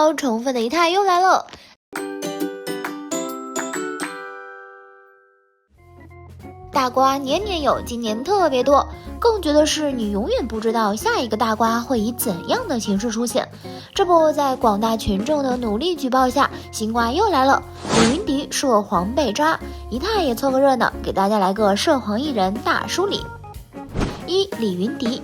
好，宠粉的仪态又来了。大瓜年年有，今年特别多。更绝的是，你永远不知道下一个大瓜会以怎样的形式出现。这不，在广大群众的努力举报下，新瓜又来了。李云迪涉黄被抓，仪态也凑个热闹，给大家来个涉黄艺人大梳理。一、李云迪。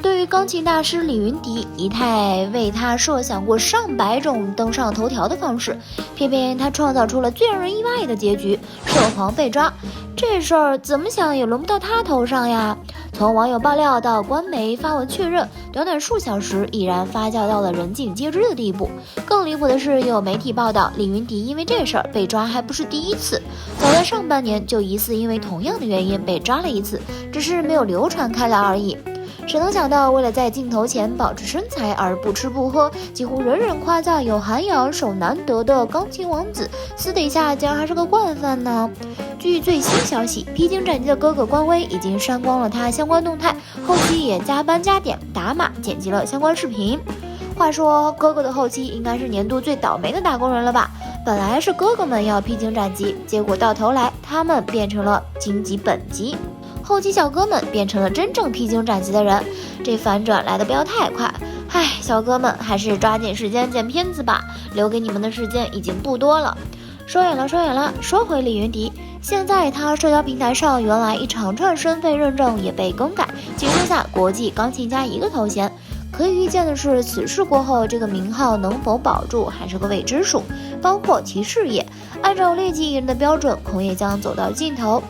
对于钢琴大师李云迪，仪态为他设想过上百种登上头条的方式，偏偏他创造出了最让人意外的结局——涉黄被抓。这事儿怎么想也轮不到他头上呀！从网友爆料到官媒发文确认，短短数小时已然发酵到了人尽皆知的地步。更离谱的是，有媒体报道，李云迪因为这事儿被抓还不是第一次，早在上半年就疑似因为同样的原因被抓了一次，只是没有流传开来而已。谁能想到，为了在镜头前保持身材而不吃不喝，几乎人人夸赞有涵养、手难得的钢琴王子，私底下竟然还是个惯犯呢？据最新消息，披荆斩棘的哥哥官微已经删光了他相关动态，后期也加班加点打码剪辑了相关视频。话说，哥哥的后期应该是年度最倒霉的打工人了吧？本来是哥哥们要披荆斩棘，结果到头来他们变成了荆棘本棘。后期小哥们变成了真正披荆斩棘的人，这反转来的不要太快。唉，小哥们还是抓紧时间剪片子吧，留给你们的时间已经不多了。说远了，说回李云迪，现在他社交平台上原来一长串身份认证也被更改，仅剩下国际钢琴家一个头衔。可以预见的是，此事过后，这个名号能否保住还是个未知数。包括其事业，按照劣迹艺人的标准，恐也将走到尽头。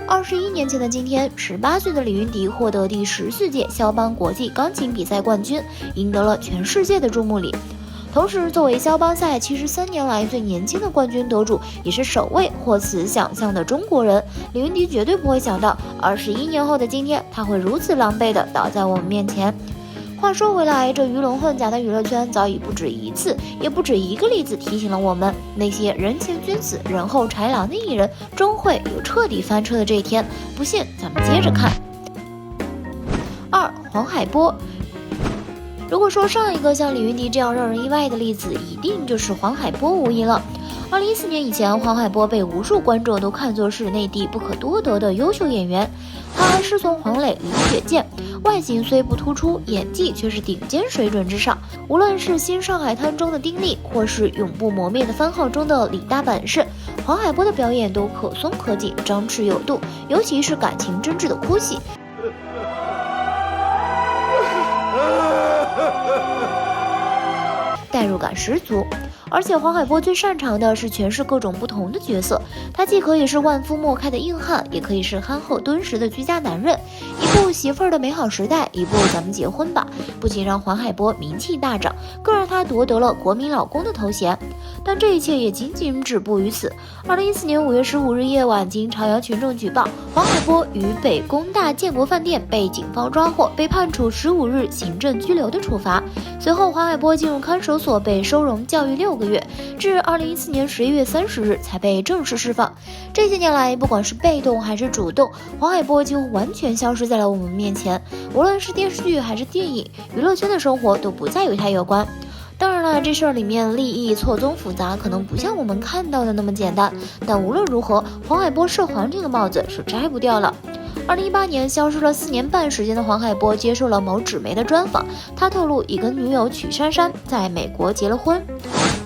21年前的今天，18岁的李云迪获得第14届肖邦国际钢琴比赛冠军，赢得了全世界的注目礼。同时，作为肖邦赛73年来最年轻的冠军得主，也是首位获此奖项的中国人，李云迪绝对不会想到，21年后的今天，他会如此狼狈地倒在我们面前。话说回来，这鱼龙混杂的娱乐圈早已不止一次，也不止一个例子提醒了我们，那些人前君子、人后豺狼的艺人，终会有彻底翻车的这一天。不信，咱们接着看。2. 黄海波。如果说上一个像李云迪这样让人意外的例子，一定就是黄海波无疑了。2014年以前，黄海波被无数观众都看作是内地不可多得的优秀演员。他师从黄磊、李雪健，外形虽不突出，演技却是顶尖水准之上。无论是新上海滩中的丁力，或是永不磨灭的番号中的李大本事，黄海波的表演都可松可紧，张弛有度，尤其是感情真挚的哭戏。代入感十足，而且黄海波最擅长的是诠释各种不同的角色，他既可以是万夫莫开的硬汉，也可以是憨厚敦实的居家男人。一部媳妇儿的美好时代，一部咱们结婚吧，不仅让黄海波名气大涨，更让他夺得了国民老公的头衔。但这一切也仅仅止步于此。2014年5月15日夜晚，经朝阳群众举报，黄海波于北工大建国饭店被警方抓获，被判处15日行政拘留的处罚。随后，黄海波进入看守所，被收容教育6个月，至2014年11月30日才被正式释放。这些年来，不管是被动还是主动，黄海波几乎完全消失在了我们面前。无论是电视剧还是电影，娱乐圈的生活都不再与他有关。当然了，这事儿里面利益错综复杂，可能不像我们看到的那么简单。但无论如何，黄海波涉黄这个帽子是摘不掉了。2018年，消失了4年半时间的黄海波接受了某纸媒的专访，他透露已跟女友曲珊珊在美国结了婚，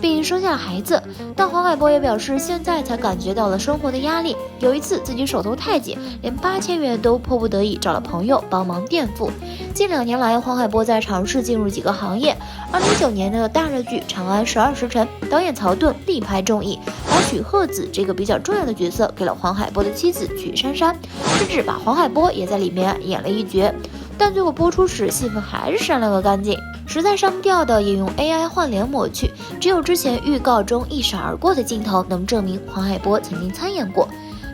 并生下了孩子。但黄海波也表示，现在才感觉到了生活的压力。有一次自己手头太紧，连8000元都迫不得已找了朋友帮忙垫付。近2年来，黄海波在尝试进入几个行业。2019年的大热剧《长安12时辰》，导演曹盾力排众议，把许鹤子这个比较重要的角色给了黄海波的妻子曲珊珊，甚至把黄海波也在里面演了一角。但最后播出时，戏份还是删了个干净，实在删不掉的也用 AI 换脸抹去，只有之前预告中一闪而过的镜头能证明黄海波曾经参演过。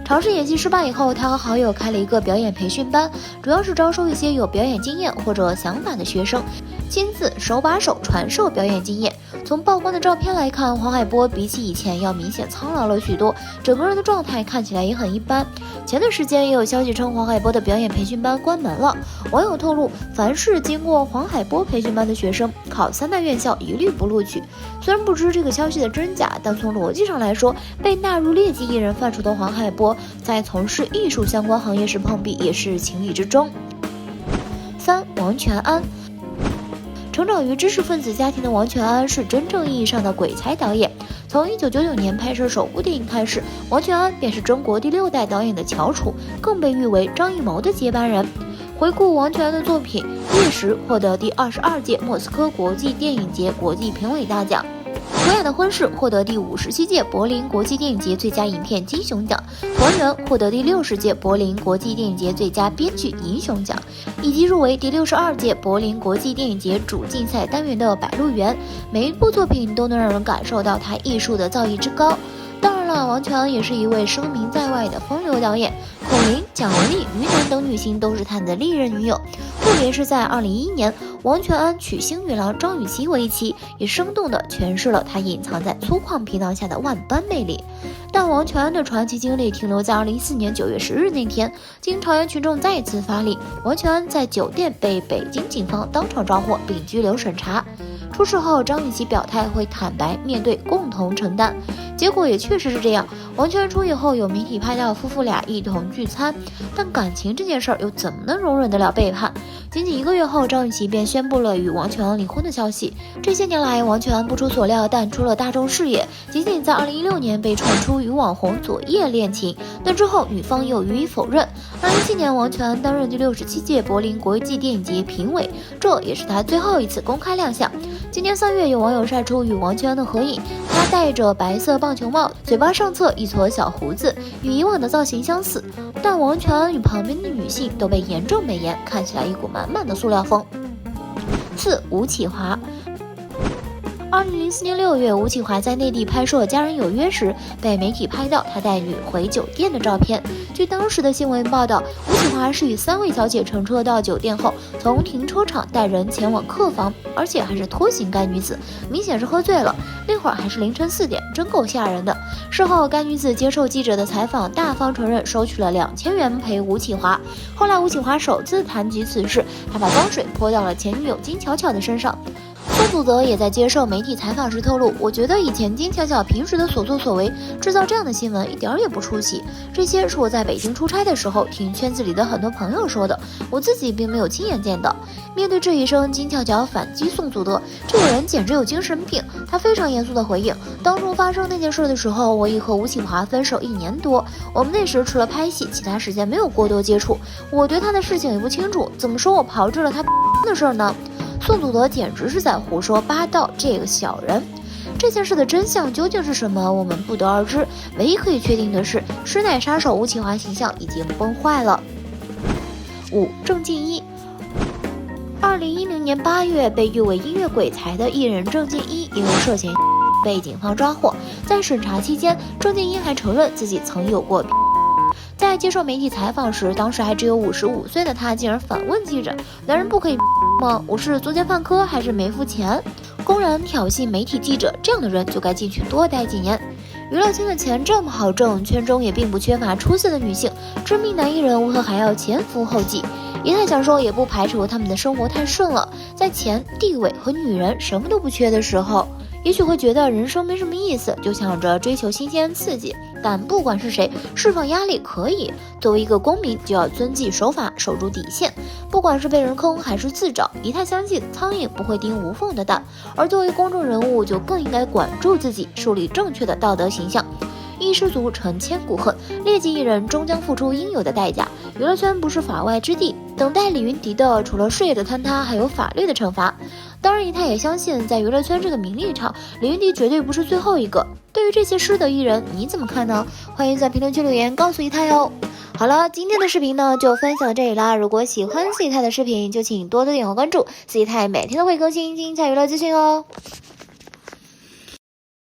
尝试演戏失败以后，他和好友开了一个表演培训班，主要是招收一些有表演经验或者想法的学生。亲自手把手传授表演经验。从曝光的照片来看，黄海波比起以前要明显苍老了许多，整个人的状态看起来也很一般。前段时间也有消息称黄海波的表演培训班关门了，网友透露，凡是经过黄海波培训班的学生，考3大院校一律不录取。虽然不知这个消息的真假，但从逻辑上来说，被纳入劣迹艺人范畴的黄海波，在从事艺术相关行业时碰壁也是情理之中。3. 王全安。成长于知识分子家庭的王全安是真正意义上的鬼才导演。从1999年拍摄首部电影开始，王全安便是中国第6代导演的翘楚，更被誉为张艺谋的接班人。回顾王全安的作品，《月食》获得第22届莫斯科国际电影节国际评委大奖。《维亚的婚事》获得第57届柏林国际电影节最佳影片金熊奖，《还原》获得第60届柏林国际电影节最佳编剧银熊奖，以及入围第62届柏林国际电影节主竞赛单元的《摆渡员》。每一部作品都能让人感受到他艺术的造诣之高。当然了，王全安也是一位声名在外的风流导演，孔琳、蒋雯丽、于南等女星都是他的历任女友。特别是在2011年，王全安娶星女郎张雨绮为一妻，也生动地诠释了他隐藏在粗犷皮囊下的万般魅力。但王全安的传奇经历停留在2014年9月10日那天，经朝阳群众再次发力，王全安在酒店被北京警方当场抓获并拘留审查。出事后，张雨绮表态会坦白面对，共同承担。结果也确实是这样。王全安出狱后，有媒体拍到夫妇俩一同聚餐，但感情这件事儿又怎么能容忍得了背叛？仅仅1个月后，张雨绮便宣布了与王全安离婚的消息。这些年来，王全安不出所料淡出了大众视野，仅仅在2016年被传出与网红左叶恋情，但之后女方又予以否认。2017年，王全安担任第67届柏林国际电影节评委，这也是他最后一次公开亮相。今年3月，有网友晒出与王全安的合影，他戴着白色棒球帽，嘴巴上侧一撮小胡子，与以往的造型相似，但王全安与旁边的女性都被严正美颜，看起来一股满满的塑料风。4. 吴启华。2004年6月，吴启华在内地拍摄《家人有约》时，被媒体拍到他带女回酒店的照片。据当时的新闻报道，吴启华是与3位小姐乘车到酒店后，从停车场带人前往客房，而且还是拖行该女子，明显是喝醉了。那会儿还是凌晨4点，真够吓人的。事后，该女子接受记者的采访，大方承认收取了2000元赔吴启华。后来，吴启华首次谈及此事，还把脏水泼到了前女友金巧巧的身上。宋祖德也在接受媒体采访时透露，我觉得以前金巧巧平时的所作所为，制造这样的新闻一点也不出奇。这些是我在北京出差的时候听圈子里的很多朋友说的，我自己并没有亲眼见到。面对质疑声，金巧巧反击宋祖德，这个人简直有精神病。他非常严肃地回应，当初发生那件事的时候，我已和吴启华分手1年多，我们那时除了拍戏，其他时间没有过多接触，我对他的事情也不清楚，怎么说我炮制了他的事呢？宋祖德简直是在胡说八道，这个小人。这件事的真相究竟是什么，我们不得而知。唯一可以确定的是，师奶杀手吴启华形象已经崩坏了。5. 郑敬一。2010年8月，被誉为音乐鬼才的艺人郑敬一，因为涉嫌被警方抓获。在审查期间，郑敬一还承认自己曾有过。在接受媒体采访时，当时还只有55岁的他竟然反问记者：“男人不可以吗？我是作奸犯科还是没付钱？”公然挑衅媒体记者，这样的人就该进去多待几年。娱乐圈的钱这么好挣，圈中也并不缺乏出色的女性，知名男艺人为何还要前赴后继？也太想说，也不排除他们的生活太顺了，在钱、地位和女人什么都不缺的时候，也许会觉得人生没什么意思，就想着追求新鲜刺激。但不管是谁，释放压力可以，作为一个公民就要遵纪守法，守住底线。不管是被人坑还是自找，一太相信苍蝇不会叮无缝的蛋。而作为公众人物，就更应该管住自己，树立正确的道德形象。一失足成千古恨，劣迹艺人终将付出应有的代价。娱乐圈不是法外之地，等待李云迪的除了事业的坍塌，还有法律的惩罚。当然，他也相信，在娱乐圈这个名利场，李云迪绝对不是最后一个。对于这些失德艺人，你怎么看呢？欢迎在评论区留言告诉一太哟。好了，今天的视频呢就分享到这里啦。如果喜欢四姨太的视频，就请多多点个关注，四姨太每天都会更新精彩娱乐资讯哦。